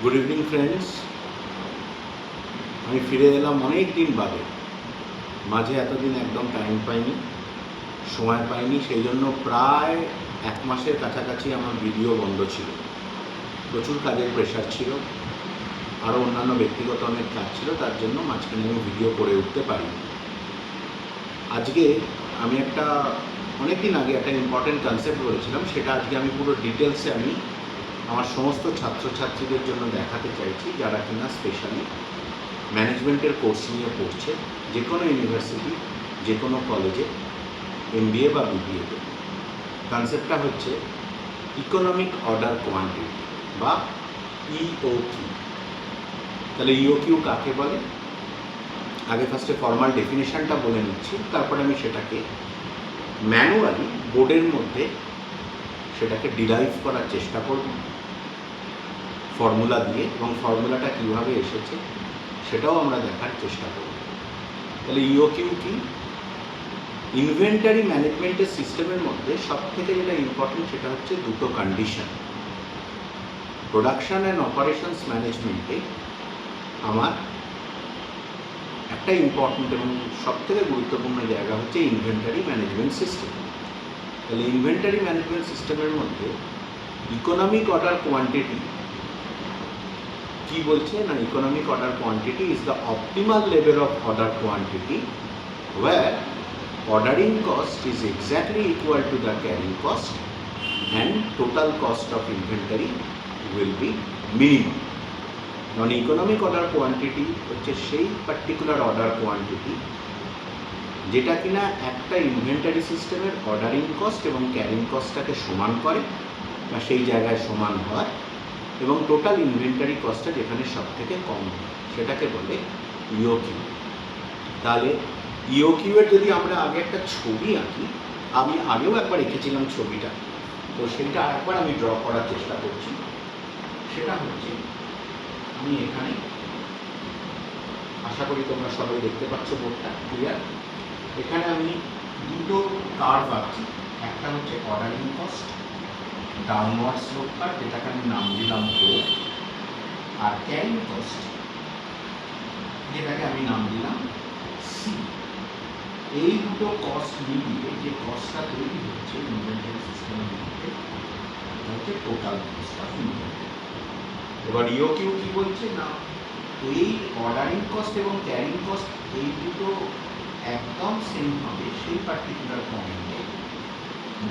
Good evening friends. আমি ফিরে এলাম অনেক দিন বাদে। মাঝে এতদিন একদম টাইম পাইনি, সময় পাইনি, সেই জন্য প্রায় 1 মাসের কাছাকাছি আমার ভিডিও বন্ধ ছিল। প্রচুর কাজের প্রেশার ছিল, আরও অন্যান্য ব্যক্তিগত অনেক কাজ ছিল, তার জন্য মাঝখানে আমি ভিডিও করে উঠতে পারিনি। আজকে আমি অনেক দিন আগে একটা ইম্পর্টেন্ট কনসেপ্ট বলেছিলাম, সেটা আজকে আমি পুরো ডিটেলসে আমার সমস্ত ছাত্রছাত্রীদের জন্য দেখাতে চাইছি, যারা কিনা স্পেশালি ম্যানেজমেন্টের কোর্স নিয়ে পড়ছে, যে কোনো ইউনিভার্সিটি, যে কোনো কলেজে, MBA বা BBA-তে। কনসেপ্টটা হচ্ছে ইকোনমিক অর্ডার কোয়ান্টিটি বা EOQ। তাহলে EOQ কাকে বলে? আগে ফার্স্টে ফর্মাল ডেফিনেশনটা বলে নিচ্ছি, তারপরে আমি সেটাকে ম্যানুয়ালি বোর্ডের মধ্যে সেটাকে ডিরাইভ করার চেষ্টা করব ফর্মুলা দিয়ে, এবং ফর্মুলাটা কীভাবে এসেছে সেটাও আমরা দেখার চেষ্টা করব। তাহলে EOQ কি? ইনভেন্টারি ম্যানেজমেন্টের সিস্টেমের মধ্যে সবথেকে যেটা ইম্পর্টেন্ট সেটা হচ্ছে দুটো কন্ডিশন। প্রোডাকশন অ্যান্ড অপারেশনস ম্যানেজমেন্টে আমার একটা ইম্পর্টেন্ট এবং সবথেকে গুরুত্বপূর্ণ জায়গা হচ্ছে ইনভেন্টারি ম্যানেজমেন্ট সিস্টেম। তাহলে ইনভেন্টারি ম্যানেজমেন্ট সিস্টেমের মধ্যে ইকোনমিক অর্ডার কোয়ান্টিটি কি বলছে না, economic order quantity is the optimal level of order quantity where ordering cost is exactly equal to the carrying cost and total cost of inventory will be minimum. Non economic order quantity হচ্ছে সেই particular order quantity যেটা কিনা একটা inventory সিস্টেমের ordering cost এবং carrying কস্টটাকে সমান করে বা সেই জায়গায় সমান হয়, এবং টোটাল ইনভেন্টারি কস্টটা যেখানে সব থেকে কম হয় সেটাকে বলে EOQ। তাহলে EOQ এর যদি আমরা আগে একটা ছবি আঁকি, আমি আগেও একবার এঁকেছিলাম ছবিটা, তো সেইটা আরেকবার আমি ড্র করার চেষ্টা করছি। সেটা হচ্ছে আমি এখানে, আশা করি তোমরা সবাই দেখতে পাচ্ছ বোর্ডটা ক্লিয়ার। এখানে আমি দুটো কার্ভ আঁকছি, একটা হচ্ছে ordering cost downward slope curve, যেটাকে আমি নাম দিলাম O, আর ক্যারিং কস্ট যেটাকে আমি নাম দিলাম C। এই দুটো কস্ট মিলিয়ে যে কস্টটা তৈরি হচ্ছে ইনভেন্টারি সিস্টেমের মধ্যে হচ্ছে টোটাল কস্ট অফ ইনভেন্টারি। এবার EOQ কি বলছে না, এই অর্ডারিং কস্ট এবং ক্যারিং কস্ট এই দুটো একদম সেম হবে সেই পার্টিকুলার পয়েন্টে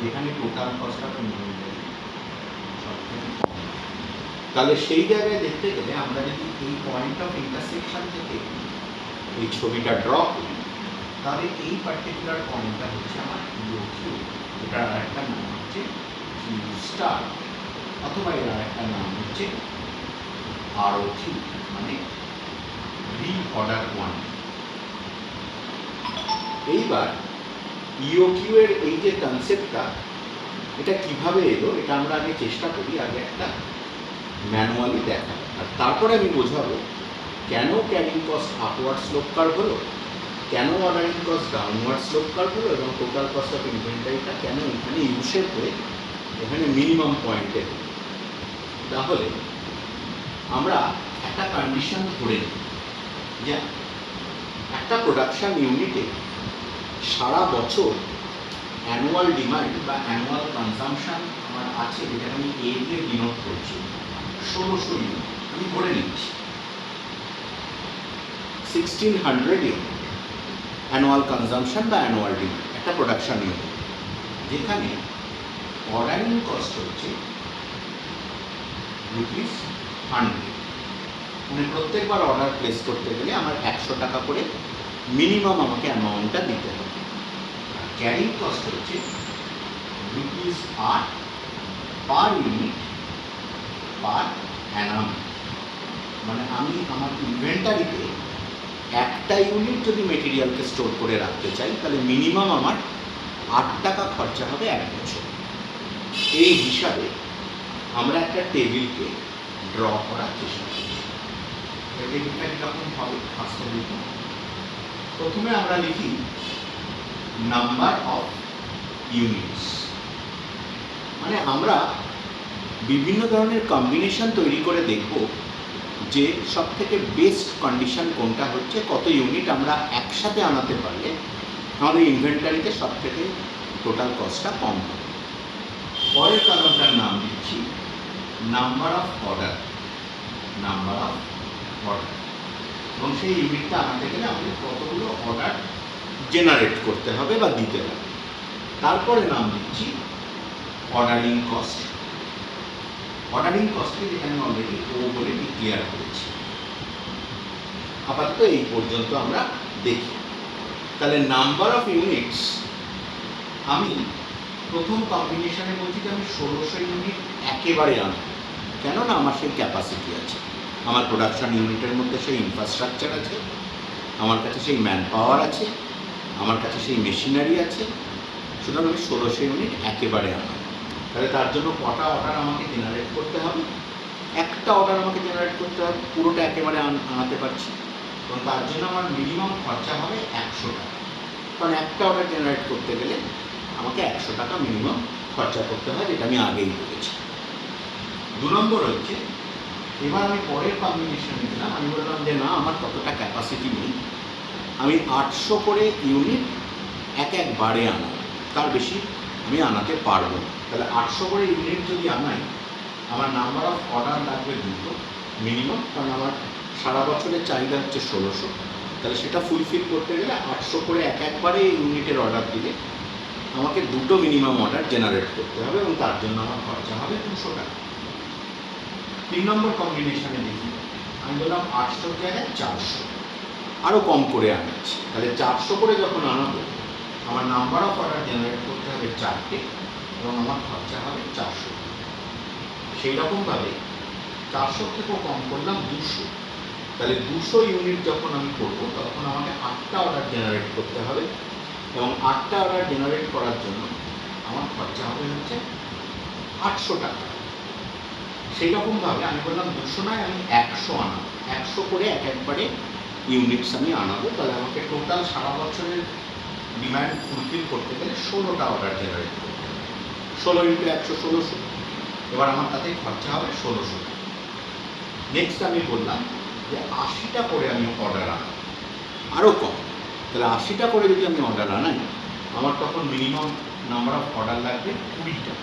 যেখানে টোটাল কস্ট অফ ইনভেন্টারি সবথেকে কম। তাহলে সেই জায়গায় দেখতে গেলে আমরা যদি এই পয়েন্ট অফ ইন্টারসেকশন থেকে এই ছবিটা ড্র করি, তাহলে এই পার্টিকুলার পয়েন্টটা হচ্ছে আমার EOQ। এটার আরেকটা নাম হচ্ছে Q স্টার, অথবা এর আরেকটা নাম হচ্ছে ROQ, মানে রি-অর্ডার কোয়ান্টিটি। এইবার EOQ এর এই যে কনসেপ্টটা, এটা কিভাবে এলো এটা আমরা আগে চেষ্টা করি আগে একটা ম্যানুয়ালি দেখা, আর তারপরে আমি বোঝাবো কেন carrying cost upward slope curve হলো, কেন ordering cost downward slope curve হলো, এবং টোটাল কস্ট অফ ইনভেন্টারিটা কেন এখানে ইউশেপ হয়ে এখানে মিনিমাম পয়েন্টে হলো। তাহলে আমরা একটা কন্ডিশন ধরে নিই যে একটা প্রোডাকশন ইউনিটে সারা বছর অ্যানুয়াল ডিমান্ড বা অ্যানুয়াল কনজামশন আমার আছে, যেটাকে আমি A দিয়ে ডিনোট করছি 1600 ইউনিট। আমি ধরে নিচ্ছি 1600 ইউনিট অ্যানুয়াল কনজামশন বা অ্যানুয়াল ডিমান্ড একটা প্রোডাকশন ইউনিট, যেখানে অর্ডারিং কস্ট হচ্ছে ₹100। মানে প্রত্যেকবার অর্ডার প্লেস করতে গেলে আমার 100 টাকা করে মিনিমাম আমাকে অ্যামাউন্টটা দিতে হবে। আর ক্যারিং কস্ট হচ্ছে ₹8 পার ইউনিট পার অ্যানাম। মানে আমি আমার ইনভেন্টারিতে একটা ইউনিট যদি মেটেরিয়ালকে স্টোর করে রাখতে চাই, তাহলে মিনিমাম আমার 8 টাকা খরচা হবে 1 বছর। এই হিসাবে আমরা একটা টেবিলকে ড্র করার চেষ্টা করছি। টেবিলটা কীরকম হবে ফার্স্টে লিখি। প্রথমে আমরা লিখি নাম্বার অফ ইউনিটস, মানে আমরা বিভিন্ন ধরনের কম্বিনেশন তৈরি করে দেখব যে সব থেকে বেস্ট কন্ডিশন কোনটা হচ্ছে, কত ইউনিট আমরা একসাথে আনাতে পারলে আমাদের ইনভেন্টারিতে সব থেকে টোটাল কস্টটা কম হবে। পরের কলামটার নাম দিচ্ছি number of order, number of order, এবং সেই ইউনিটটা আনাতে গেলে আমাদের কতগুলো অর্ডার জেনারেট করতে হবে বা দিতে হবে। তারপরে নাম দিচ্ছি অর্ডারিং কস্ট। অর্ডারিং কস্টকে যেখানে অলরেডি ও বলে ডিক্লেয়ার করেছি। আপাতত এই পর্যন্ত আমরা দেখি। তাহলে নাম্বার অফ ইউনিটস আমি প্রথম কম্বিনেশনে বলছি যে আমি 1600 ইউনিট একেবারে আনবো, কেননা আমার সেই ক্যাপাসিটি আছে, আমার প্রোডাকশন ইউনিটের মধ্যে সেই ইনফ্রাস্ট্রাকচার আছে, আমার কাছে সেই ম্যান পাওয়ার আছে, আমার কাছে সেই মেশিনারি আছে, সুতরাং আমি 1600 ইউনিট একেবারে আনবো। তাহলে তার জন্য কটা অর্ডার আমাকে জেনারেট করতে হবে? একটা অর্ডার আমাকে জেনারেট করতে হবে, পুরোটা একেবারে আনাতে পারছি, এবং তার জন্য আমার মিনিমাম খরচা হবে 100 টাকা। কারণ একটা অর্ডার জেনারেট করতে গেলে আমাকে 100 টাকা মিনিমাম খরচা করতে হয়, যেটা আমি আগেই বলেছি। 2 নম্বর হচ্ছে, এবার আমি পরের কম্বিনেশনে দিলাম, আমি বললাম যে না, আমার ততটা ক্যাপাসিটি নেই, আমি 800 করে ইউনিট একবারে আনাবো, তার বেশি আমি আনাতে পারবো না। তাহলে 800 করে ইউনিট যদি আনাই, আমার নাম্বার অফ অর্ডার লাগবে 2 মিনিমাম, কারণ আমার সারা বছরের চাহিদা হচ্ছে 1600। তাহলে সেটা ফুলফিল করতে গেলে 800 করে একবারে ইউনিটের অর্ডার দিলে আমাকে 2 মিনিমাম অর্ডার জেনারেট করতে হবে, এবং তার জন্য আমার খরচা হবে 200 টাকা। 3 নম্বর কম্বিনেশনে দেখি, আমি বললাম 800 জায়গায় 400, আরও কম করে আনাচ্ছি। তাহলে 400 করে যখন আনাবো, আমার নাম্বার অফ অর্ডার জেনারেট করতে হবে 4টে, এবং আমার খরচা হবে 400। সেই রকমভাবে 400 থেকেও কম করলাম 200। তাহলে 200 ইউনিট যখন আমি করবো, তখন আমাকে 8টা অর্ডার জেনারেট করতে হবে, এবং 8টা অর্ডার জেনারেট করার জন্য আমার খরচা হবে হচ্ছে 800 টাকা। সেই রকমভাবে আমি বললাম 200 নয়, আমি 100 আনাবো, 100 করে একবারে ইউনিটস আমি আনাবো। তাহলে আমাকে টোটাল সারা বছরের ডিমান্ড ফুলফিল করতে গেলে 16টা অর্ডার জেনারেট করতে হবে। 16 ইন্টু 100 1600, এবার আমার তাতে খরচা হবে 1600 টাকা। নেক্সট আমি বললাম যে 80টা করে আমি অর্ডার আনাবো, আরও কম। তাহলে 80টা করে যদি আমি অর্ডার আনাই, আমার তখন মিনিমাম নাম্বার অফ অর্ডার লাগবে 20টা,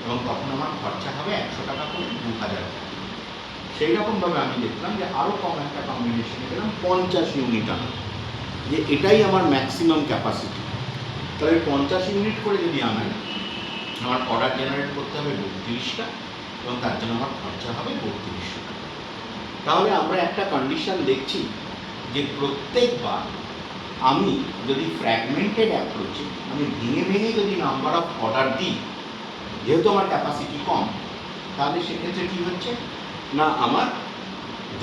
এবং তখন আমার খরচা হবে 100 টাকা করে, 2000 টাকা। সেই রকমভাবে আমি দেখলাম যে আরও কম একটা কম্বিনেশনে গেলাম 50 ইউনিট আনা, যে এটাই আমার ম্যাক্সিমাম ক্যাপাসিটি। তাহলে 50 ইউনিট করে যদি আনাই, আমার অর্ডার জেনারেট করতে হবে 32টা, এবং তার জন্য আমার খরচা হবে 3200 টাকা। তাহলে আমরা একটা কন্ডিশন দেখছি যে প্রত্যেকবার আমি যদি ফ্র্যাগমেন্টেড অ্যাপ্রোচে আমি ভেঙে ভেঙে যদি নাম্বার অফ অর্ডার দিই, যেহেতু আমার ক্যাপাসিটি কম, তাহলে সেক্ষেত্রে কী হচ্ছে না, আমার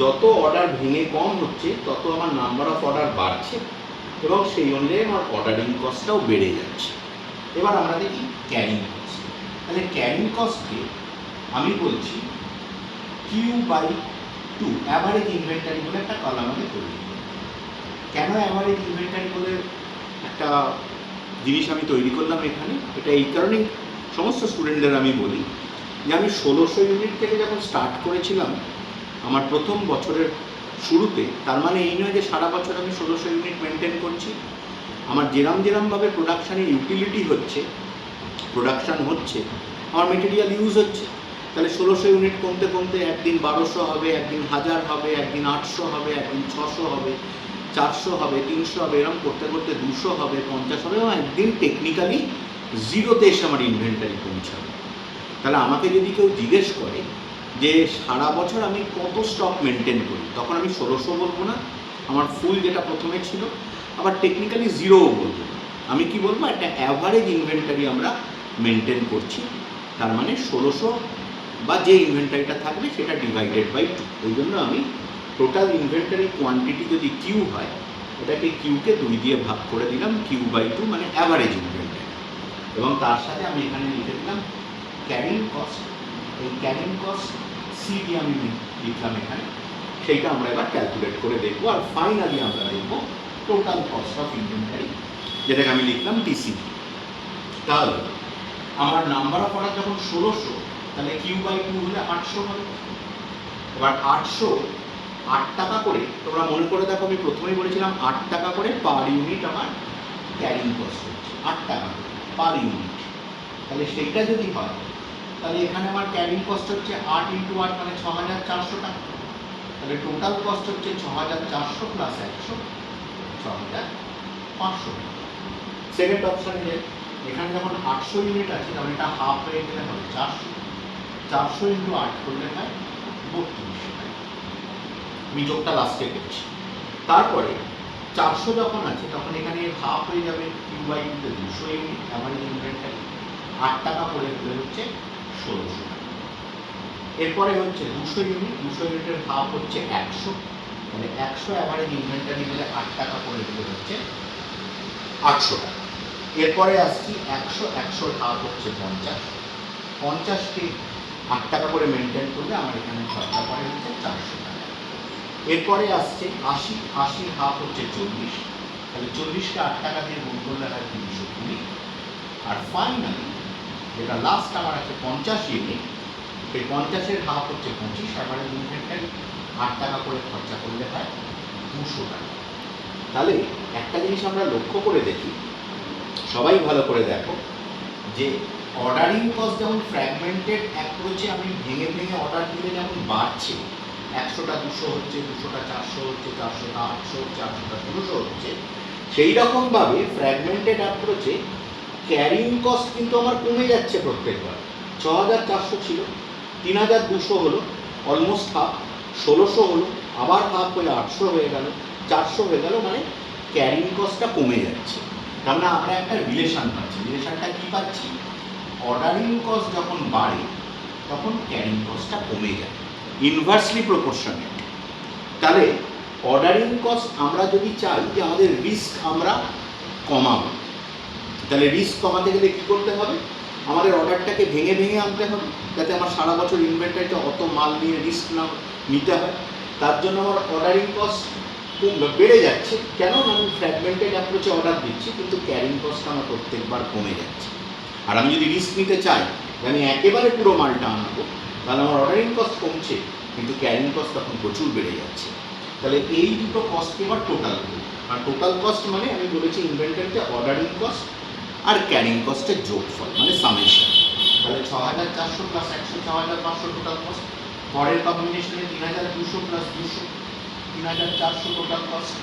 যত অর্ডার ভেঙে কম হচ্ছে, তত আমার নাম্বার অফ অর্ডার বাড়ছে, এবং সেই অনুযায়ী আমার অর্ডারিং কস্টটাও বেড়ে যাচ্ছে। এবার আমরা দেখি ক্যারিং কস্ট। তাহলে ক্যারিং কস্টকে আমি বলছি Q/2 অ্যাভারেজ ইনভেন্টারি বলে একটা কলাম আমি তৈরি করি। কেন অ্যাভারেজ ইনভেন্টারি বলে একটা জিনিস আমি তৈরি করলাম এখানে, এটা এই কারণেই সমস্ত স্টুডেন্টদের আমি বলি যে আমি 1600 ইউনিট থেকে যখন স্টার্ট করেছিলাম আমার প্রথম বছরের শুরুতে, তার মানে এই নয় যে সারা বছর আমি 1600 ইউনিট মেনটেন করছি। আমার যেরমভাবে প্রোডাকশানের ইউটিলিটি হচ্ছে, প্রোডাকশান হচ্ছে, আমার মেটেরিয়াল ইউজ হচ্ছে, তাহলে 1600 ইউনিট কমতে কমতে একদিন 1200 হবে, একদিন 1000 হবে, একদিন 800 হবে, একদিন 600 হবে, 400 হবে, 300 হবে, এরকম করতে করতে 200 হবে, 50 হবে, এবং একদিন টেকনিক্যালি জিরোতে এসে আমার ইনভেন্টারি পৌঁছাবে। তাহলে আমাকে যদি কেউ জিজ্ঞেস করে যে সারা বছর আমি কত স্টক মেনটেন করি, তখন আমি 1600 বলবো না, আমার ফুল যেটা প্রথমে ছিল, আবার টেকনিক্যালি জিরোও বলবো না। আমি কি বলবো, একটা অ্যাভারেজ ইনভেন্টারি আমরা মেনটেন করছি, তার মানে 1600 বা যে ইনভেন্টারিটা থাকবে সেটা ডিভাইডেড বাই 2। ওই জন্য আমি টোটাল ইনভেন্টারি কোয়ান্টিটি যদি কিউ হয়, ওটাকে কিউকে 2 দিয়ে ভাগ করে দিলাম, Q/2 মানে অ্যাভারেজ ইনভেন্টারি, এবং তার সাথে আমি এখানে লিখে দিলাম ক্যারিং কস্ট। এই ক্যারিং কস্ট সি দিয়ে আমি লিখলাম এখানে, সেইটা আমরা এবার ক্যালকুলেট করে দেখবো। আর ফাইনালি আমরা দেখবো টোটাল কস্ট অফ ইনভেন্টারি, যেটাকে আমি লিখলাম TC। তাহলে আমার নাম্বার অফ অর্ডার যখন 1600, তাহলে Q/2 হলে 800 হবে। এবার 800 8 টাকা করে, তোমরা মনে করে দেখো আমি প্রথমেই বলেছিলাম 8 টাকা করে পার ইউনিট আমার ক্যারিং কস্ট হচ্ছে, 8 টাকা পার ইউনিট। তাহলে সেইটা যদি হয় তাহলে এখানে আমার ক্যারিং কস্ট হচ্ছে 8 × 8 মানে 6400 টাকা। তাহলে টোটাল কস্ট হচ্ছে 6400 প্লাস 100, 6500 টাকা। সেকেন্ড অপশানে এখানে যখন 800 ইউনিট আছে তখন এটা হাফ হয়ে গেলে হবে 400, 400 × 8 করলে হয় 3200 টাকা। আমি যোগটা লাস্টে করছি। তারপরে 400 যখন আছে তখন এখানে হাফ হয়ে যাবে Q/2 200 ইউনিট, অ্যাভারেজ ইনভেন্টারি 8 টাকা করে হলে হচ্ছে 1600 টাকা। এরপরে হচ্ছে 200 ইউনিট, 200 ইউনিটের হাফ হচ্ছে 100, তাহলে 100 অ্যাভারেজ ইনভেন্টারি হলে 8 টাকা করে হলে হচ্ছে 800 টাকা। এরপরে আসছি 100, 100 হাফ হচ্ছে 50, 50কে 8 টাকা করে মেনটেন করলে আমার এখানে খরচা পড়ে হচ্ছে 400 টাকা। এরপরে আসছে 80, 80 হাফ হচ্ছে 40, তাহলে 40কে 8 টাকা দিয়ে গুণ করলে হয় 320। আর ফাইনালি যেটা লাস্ট আমার আছে 50 ইউনিট, সেই 50-এর হাফ হচ্ছে 25, অ্যাভারেজ ইনভেন্টারি 8 টাকা করে খরচা করলে হয় 200 টাকা। তাহলে একটা জিনিস আমরা লক্ষ্য করে দেখি, সবাই ভালো করে দেখো, যে অর্ডারিং কস্ট যেমন ফ্র্যাগমেন্টেড অ্যাপ্রোচে আমি ভেঙে ভেঙে অর্ডার দিলে যেমন বাড়ছে, 100টা 200 হচ্ছে, 200টা 400 হচ্ছে, 400টা 800 হচ্ছে, 800টা 1600 হচ্ছে, সেই রকমভাবে ফ্র্যাগমেন্টেড অ্যাপ্রোচে ক্যারিং কস্ট কিন্তু আমার কমে যাচ্ছে প্রত্যেকবার। 6400 ছিল, 3200 হলো, অলমোস্ট হাফ, 1600 হলো, আবার হাফ হয়ে 800 হয়ে গেল, 400 হয়ে গেল, মানে ক্যারিং কস্টটা কমে যাচ্ছে। তার মানে আমরা একটা রিলেশন পাচ্ছি। রিলেশনটা কি পাচ্ছি? অর্ডারিং কস্ট যখন বাড়ে তখন ক্যারিং কস্টটা কমে যায়, ইনভার্সলি প্রপোর্শনেট। তাহলে অর্ডারিং কস্ট আমরা যদি চাই যে আমাদের রিস্ক আমরা কমাবো, তাহলে রিস্ক কমাতে গেলে কী করতে হবে? আমাদের অর্ডারটাকে ভেঙে ভেঙে আনতে হবে, যাতে আমার সারা বছর ইনভেন্টারিটা অত মাল নিয়ে রিস্ক না নিতে হয়। তার জন্য আমার অর্ডারিং কস্ট বেড়ে যাচ্ছে। কেন? আমি ফ্র্যাগমেন্টেড অ্যাপ্রোচে অর্ডার দিচ্ছি, কিন্তু ক্যারিং কস্ট আমার প্রত্যেকবার কমে যাচ্ছে। আর আমি যদি রিস্ক নিতে চাই যে আমি একেবারে পুরো মালটা আনবো, তাহলে আমার অর্ডারিং কস্ট কমছে, কিন্তু ক্যারিং কস্ট তখন প্রচুর বেড়ে যাচ্ছে। তাহলে এই দুটো কস্টকে এবার টোটাল করি। আর টোটাল কস্ট মানে আমি বলেছি ইনভেন্টারিতে অর্ডারিং কস্ট আর ক্যারিং কস্টের যোগফল, মানে সামেশন। তাহলে 6400 প্লাস 100, 6500 টোটাল কস্ট। পরের কম্বিনেশনে 3200 প্লাস 200, 3400 টোটাল কস্ট।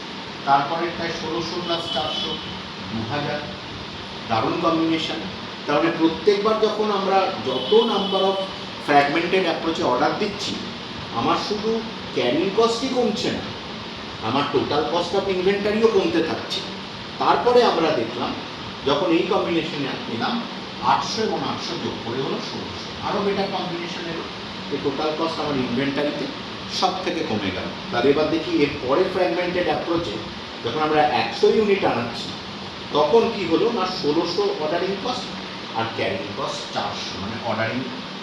তারপরেরটায় 1600 প্লাস 400, 2000। দারুণ কম্বিনেশন। তাহলে প্রত্যেকবার যখন আমরা যত নাম্বার অফ ফ্র্যাগমেন্টেড অ্যাপ্রোচে অর্ডার দিচ্ছি, আমার শুধু ক্যারিং কস্টই কমছে না, আমার টোটাল কস্ট অফ ইনভেন্টারিও কমতে থাকছে। তারপরে আমরা দেখলাম যখন এই কম্বিনেশনে নিলাম 800 এবং 800 যোগ করে হলো 1600, আরও বেটার কম্বিনেশন এলো, এই টোটাল কস্ট আমার ইনভেন্টারিতে সব থেকে কমে গেল। তাহলে এবার দেখি এর পরে ফ্র্যাগমেন্টেড অ্যাপ্রোচে যখন আমরা 100 ইউনিট আনাচ্ছি, তখন কি হলো না 1600 অর্ডারিং কস্ট আর ক্যারিং কস্ট 400, মানে ordering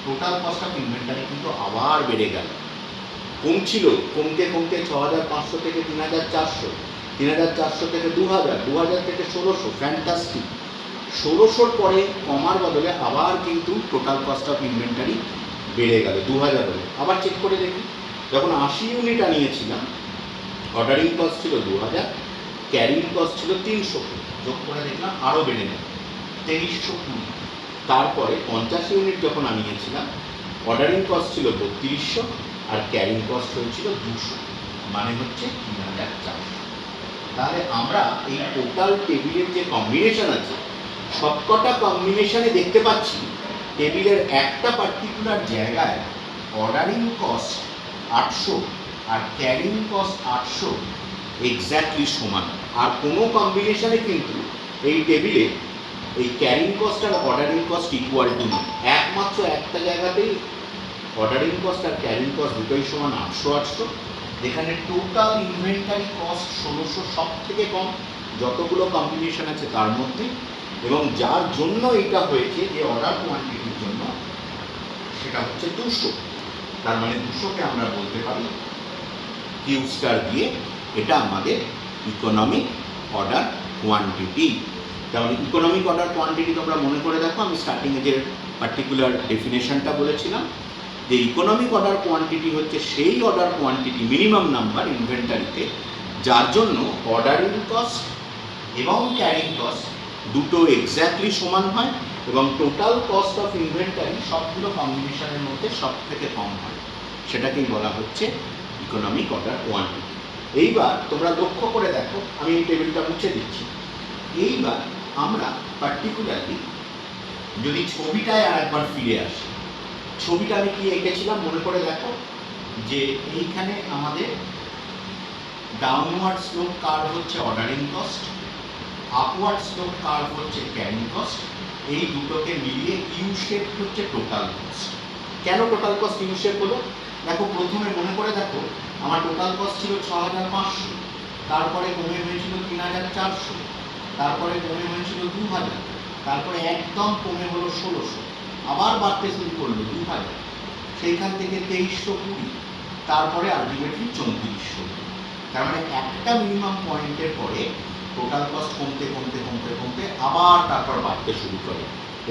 total cost of inventory কিন্তু আবার বেড়ে গেল। কমছিল, কমতে কমতে 6500 থেকে 3400, 3400 থেকে 2000, 2000 থেকে 1600, ফ্যান্টাস্টিক। 1600-র পরে কমার বদলে আবার কিন্তু টোটাল কস্ট অফ ইনভেন্টারি বেড়ে গেল 2000 হলে। আবার চেক করে দেখি, যখন 80 ইউনিট আনিয়েছিলাম অর্ডারিং কস্ট ছিল 2000, ক্যারিং কস্ট ছিল 300, যোগ করে দেখলাম আরও বেড়ে গেল 2320। তারপরে 50 ইউনিট যখন আনিয়েছিলাম অর্ডারিং কস্ট ছিল 3200 আর ক্যারিং কস্ট হয়েছিল 200, মানে হচ্ছে 3400। তাহলে আমরা এই টোটাল টেবিলের যে কম্বিনেশন আছে, সবকটা কম্বিনেশনে দেখতে পাচ্ছি টেবিলের একটা পার্টিকুলার জায়গায় অর্ডারিং কস্ট 800 আর ক্যারিং কস্ট 800 এক্স্যাক্টলি সমান। আর কোনো কম্বিনেশনে কিন্তু এই টেবিলে এই ক্যারিং কস্ট আর অর্ডারিং কস্ট ইকুয়াল টু নয়। একমাত্র একটা জায়গাতেই অর্ডারিং কস্ট আর ক্যারিং কস্ট দুটোই সমান 800 800, যেখানে টোটাল ইনভেন্টারি কস্ট 1600 সব থেকে কম যতগুলো কম্বিনেশন আছে তার মধ্যে, এবং যার জন্য এটা হয়েছে যে অর্ডার কোয়ান্টিটির জন্য সেটা হচ্ছে 200। তার মানে 200কে আমরা বলতে পারি কিউ স্টার দিয়ে এটা আমাদের ইকোনমিক অর্ডার কোয়ান্টিটি। তাহলে ইকোনমিক অর্ডার কোয়ান্টিটি তোমরা মনে করে দেখো, আমি স্টার্টিংয়ে যে পার্টিকুলার ডেফিনেশনটা বলেছিলাম যে ইকোনমিক অর্ডার কোয়ান্টিটি হচ্ছে সেই অর্ডার কোয়ান্টিটি মিনিমাম নাম্বার ইনভেন্টারিতে, যার জন্য অর্ডারিং কস্ট এবং ক্যারিং কস্ট দুটো এক্স্যাক্টলি সমান হয় এবং টোটাল কস্ট অফ ইনভেন্টারি সবগুলো কম্বিনেশনের মধ্যে সব থেকে কম হয়। সেটাকেই বলা হচ্ছে ইকোনমিক অর্ডার কোয়ান্টিটি। এইবার তোমরা লক্ষ্য করে দেখো, আমি এই টেবিলটা মুছে দিচ্ছি। এইবার আমরা পার্টিকুলারলি যদি ছবিটায় আর একবার ফিরে আসি, ছবিটা আমি কি এঁকেছিলাম মনে করে দেখো, যে এইখানে আমাদের ডাউনওয়ার্ড স্লোপ কার্ভ হচ্ছে ordering cost, upward slope curve হচ্ছে ক্যারিং কস্ট, এই দুটোকে মিলিয়ে ইউ শেপ হচ্ছে টোটাল কস্ট। কেন টোটাল কস্ট ইউ শেপ হলো? দেখো প্রথমে মনে করে দেখো, আমার টোটাল কস্ট ছিল 6500, তারপরে কমে হয়েছিল 3400, তারপরে কমে হয়েছিল 2000, তারপরে একদম কমে হলো 1600, আবার বাড়তে শুরু করলো 2000, সেইখান থেকে 2320, তারপরে আলটিমেটলি 3400। তার মানে একটা মিনিমাম পয়েন্টের পরে টোটাল কস্ট কমতে কমতে কমতে কমতে আবার তারপর বাড়তে শুরু করে।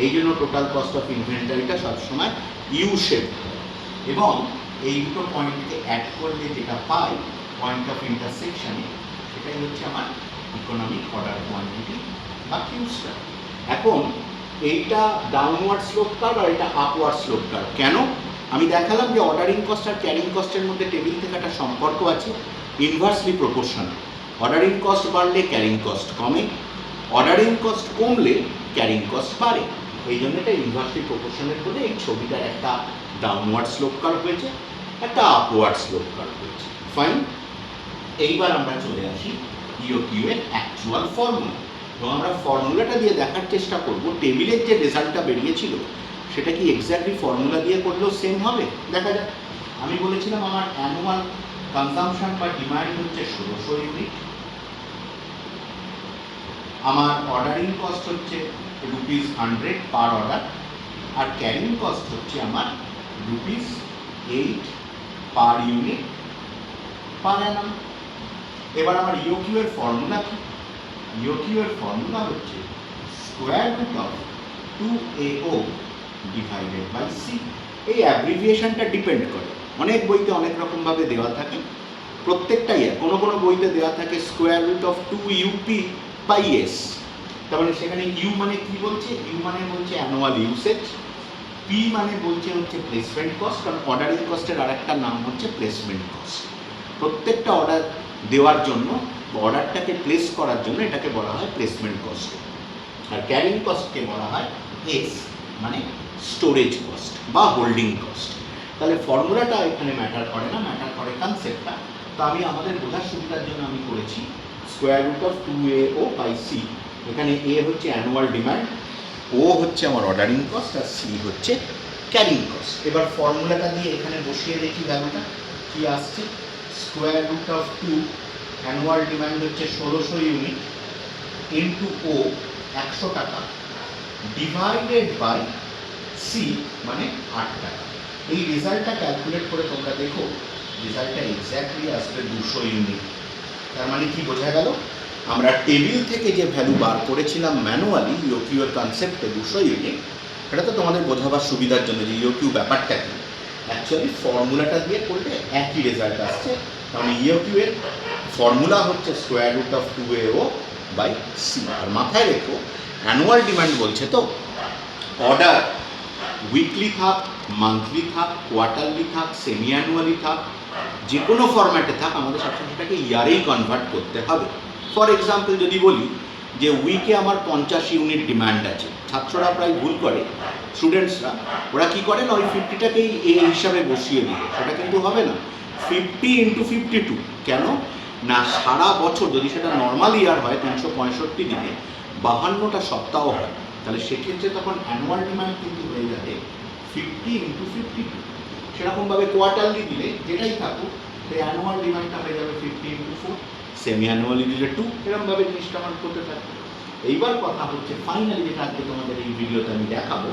এই জন্য টোটাল কস্ট অফ ইনভেন্টারিটা সবসময় ইউ শেপ হয়। এবং এই দুটো পয়েন্টকে অ্যাড করলে যেটা পাই পয়েন্ট অফ ইন্টারসেকশনে, সেটাই হচ্ছে আমার ইকোনমিক অর্ডার কোয়ান্টিটি বা কিউ স্টার। এখন এইটা ডাউনওয়ার্ড স্লোপ কার্ভ আর এটা আপওয়ার্ড স্লোপ কার্ভ। কেন? আমি দেখালাম যে অর্ডারিং কস্ট আর ক্যারিং কস্টের মধ্যে টেবিল থেকে একটা সম্পর্ক আছে, ইনভার্সলি প্রপোর্শনাল। অর্ডারিং কস্ট বাড়লে ক্যারিং কস্ট কমে, অর্ডারিং কস্ট কমলে ক্যারিং কস্ট বাড়ে। এই জন্য এটা ইনভার্সলি প্রপোর্শনাল বলে এই ছবিটার একটা ডাউনওয়ার্ড স্লোপ কার্ভ হয়েছে, একটা আপওয়ার্ড স্লোপ কার্ভ হয়েছে। ফাইন। এইবার আমরা চলে আসি ইওকিউ এর অ্যাকচুয়াল ফর্মুলা, এবং আমরা ফর্মুলাটা দিয়ে দেখার চেষ্টা করব টেবিলের যে রেজাল্টটা বেরিয়েছিল সেটা কি এক্স্যাক্টলি ফর্মুলা দিয়ে করলেও সেম হবে। দেখা যাক। আমি বলেছিলাম আমার অ্যানুয়াল কনজাম্পশন বা ডিমান্ড হচ্ছে 1600 ইউনিট, আমার অর্ডারিং কস্ট হচ্ছে ₹100 পার অর্ডার, আর ক্যারিং কস্ট হচ্ছে আমার ₹8 পার ইউনিট পার অ্যানাম। এবার আমার ইওকিউ এর ফর্মুলা কি? ইওকিউ এর ফর্মুলা হচ্ছে square root of 2AO divided by C. এই অ্যাব্রিভিয়েশনটা ডিপেন্ড করে, অনেক বইতে অনেক রকমভাবে দেওয়া থাকে, প্রত্যেকটাই কোনো কোনো বইতে দেওয়া থাকে square root of 2UP by S. তার মানে সেখানে ইউ মানে কি বলছে? ইউ মানে বলছে অ্যানুয়াল ইউসেজ, পি মানে বলছে হচ্ছে প্লেসমেন্ট কস্ট, কারণ অর্ডারিং কস্টের আর একটা নাম হচ্ছে প্লেসমেন্ট কস্ট। প্রত্যেকটা অর্ডার দেওয়ার জন্য, অর্ডারটাকে প্লেস করার জন্য এটাকে বলা হয় প্লেসমেন্ট কস্ট। আর ক্যারিং কস্টকে বলা হয় এস, মানে স্টোরেজ কস্ট বা হোল্ডিং কস্ট। তাহলে ফর্মুলাটা এখানে ম্যাটার করে না, ম্যাটার করে কনসেপ্টটা। তো আমি আমাদের বোঝার সুবিধার জন্য আমি করেছি square root of 2AO by C. এখানে এ হচ্ছে অ্যানুয়াল ডিমান্ড, ও হচ্ছে আমার অর্ডারিং কস্ট, আর সি হচ্ছে ক্যারিং কস্ট। এবার ফর্মুলাটা দিয়ে এখানে বসিয়ে দেখি ভ্যালুটা কি আসছে। Square root of 2, annual demand হচ্ছে 1600 ইউনিট, ইন্টু ও 100 টাকা, ডিভাইডেড বাই সি মানে 8 টাকা। এই রেজাল্টটা ক্যালকুলেট করে তোমরা দেখো, রেজাল্টটা এক্স্যাক্টলি আসবে 200 ইউনিট। তার মানে কি বোঝা গেল? আমরা টেবিল থেকে যে ভ্যালু বার করেছিলাম ম্যানুয়ালি ইওকিউ এর কনসেপ্টে 200 ইউনিট, সেটা তো তোমাদের বোঝাবার সুবিধার জন্য যে ইওকিউ ব্যাপারটা কি, অ্যাকচুয়ালি ফর্মুলাটা দিয়ে করলে একই রেজাল্ট আসছে। কারণ ইওকিউ এর ফর্মুলা হচ্ছে square root of 2AO by C. আর মাথায় রেখো অ্যানুয়াল ডিমান্ড বলছে, তো অর্ডার উইকলি থাক, মান্থলি থাক, কোয়ার্টারলি থাক, সেমি অ্যানুয়ালি থাক, যে কোনো ফরম্যাটে থাক, আমাদের সবসময় সেটাকে ইয়ারেই কনভার্ট করতে হবে। ফর এক্সাম্পল যদি বলি যে উইকে আমার 50 ইউনিট ডিমান্ড আছে, ছাত্ররা প্রায় ভুল করে, স্টুডেন্টসরা ওরা কী করে না, ওই 50টাকেই এ হিসাবে বসিয়ে দিল। সেটা কিন্তু হবে না। 50 × 52 কেন না, সারা বছর যদি সেটা নর্মাল ইয়ার হয় 365 দিনে 52টা সপ্তাহ হয়, তাহলে সেক্ষেত্রে তখন অ্যানুয়াল ডিমান্ড কিন্তু হয়ে যাবে 50 × 52। সেরকমভাবে কোয়ার্টারলি দিলে যেটাই থাকুক, সেই অ্যানুয়াল ডিমান্ডটা হয়ে যাবে 50 × 4, সেমি অ্যানুয়ালি দিলে 2, এরকমভাবে জিনিসটা আমার করতে থাকবে। এইবার কথা হচ্ছে ফাইনালি যেটা আজকে তোমাদের এই ভিডিওতে আমি দেখাবো,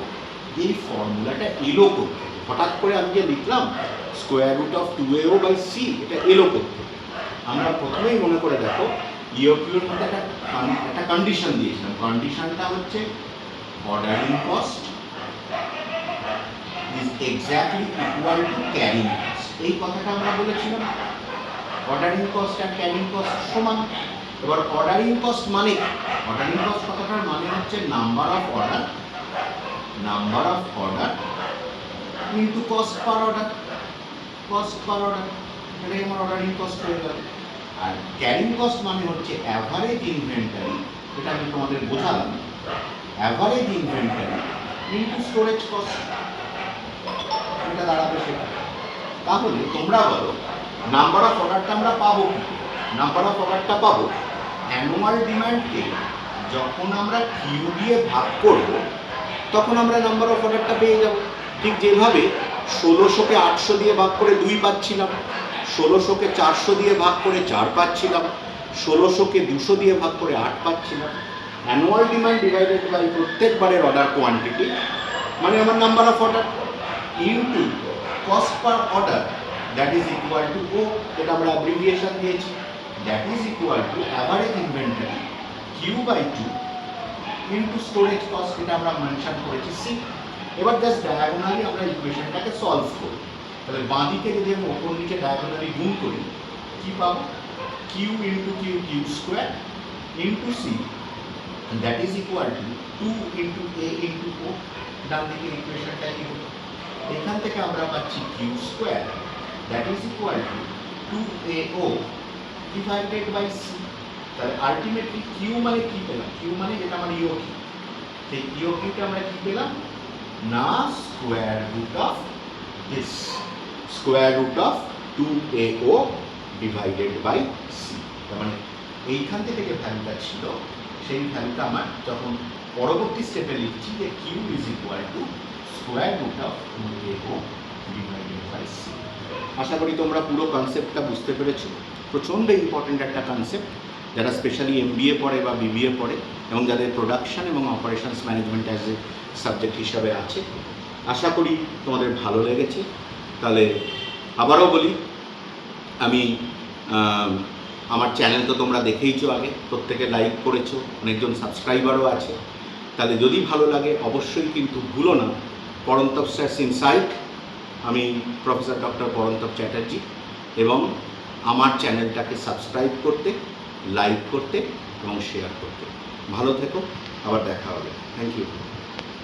এই ফর্মুলাটা এলো করতে। হঠাৎ করে আমি যে লিখলাম square root of 2AO by C, এটা এলো করতে। আমরা প্রথমেই মনে করে দেখো ইওকিউর মধ্যে একটা কন্ডিশন দিয়েছিলাম। কন্ডিশনটা হচ্ছে ordering cost is exactly equal to carrying cost. এই কথাটা আমরা বলেছিলাম, অর্ডারিং কস্ট আর ক্যারিং কস্ট সমান। এবার অর্ডারিং কস্ট মানে অর্ডারিং কস্ট কথাটার মানে হচ্ছে number of order into cost per order, এটাই আমার অর্ডারিং কস্ট হয়ে গেল। আর ক্যারিং কস্ট মানে হচ্ছে অ্যাভারেজ ইনভেন্টারি, এটা আমি তোমাদের বোঝালাম, average inventory into storage cost, এটা দাঁড়াবে সেটা। তাহলে তোমরা বলো নাম্বার অফ অর্ডারটা আমরা পাবো কি? নাম্বার অফ অর্ডারটা পাবো অ্যানুয়াল ডিমান্ডকে যখন আমরা কিউ দিয়ে ভাগ করব তখন আমরা নাম্বার অফ অর্ডারটা পেয়ে যাব। ঠিক যেভাবে 1600কে 800 দিয়ে ভাগ করে 2 পাচ্ছিলাম, 1600কে 400 দিয়ে ভাগ করে 4 পাচ্ছিলাম, 1600কে 200 দিয়ে ভাগ করে 8 পাচ্ছিলাম। অ্যানুয়াল ডিমান্ড ডিভাইডেড বাই প্রত্যেকবারের অর্ডার কোয়ান্টিটি মানে আমার number of order into cost per order, that is equal to O, এটা আমরা অ্যাব্রিভিয়েশন দিয়েছি, that is equal to average inventory Q by 2 into storage cost, এটা আমরা মেনশন করেছি C. এবার জাস্ট ডায়াগোনালি আমরা ইকুয়েশনটাকে সলভ করি। তাহলে বাঁ দিকে যদি আমি ওপর নিচে ডায়াগোনালি গুণ করি কি পাবো? Q into Q, Q square into C, that is equal to 2 into A into O. ডান দিকে ইকুয়েশনটা কি হলো? এখান থেকে আমরা পাচ্ছি Q square that is equal to 2AO divided by C. তাহলে আলটিমেটলি কিউ মানে কি পেলাম? কিউ মানে যেটা আমার ইও কিউ, সেই ইও কিউটা আমরা কি পেলাম না, square root of this, square root of 2AO divided by C. তার মানে এইখান থেকে যে ভ্যালুটা ছিল সেই ভ্যালুটা আমার যখন পরবর্তী স্টেপে লিখছি যে Q is equal to square root of 2AO divided by C. আশা করি তোমরা পুরো কনসেপ্টটা বুঝতে পেরেছো। প্রচণ্ড ইম্পর্টেন্ট একটা কনসেপ্ট, যারা স্পেশালি MBA পড়ে বা BBA পড়ে এবং যাদের প্রোডাকশন এবং operations management as a subject হিসাবে আছে। আশা করি তোমাদের ভালো লেগেছে। তাহলে আবারও বলি, আমি আমার চ্যানেল তো তোমরা দেখেইছো, আগে প্রত্যেকে লাইক করেছো, অনেকজন সাবস্ক্রাইবারও আছে। তাহলে যদি ভালো লাগে অবশ্যই কিন্তু ভুলো না পরন্তপ স্যারস ইনসাইট, আমি প্রফেসর ডক্টর পরন্তপ চ্যাটার্জি, এবং আমার চ্যানেলটাকে সাবস্ক্রাইব করতে, লাইক করতে এবং শেয়ার করতে। ভালো থেকো, আবার দেখা হবে। Thank you.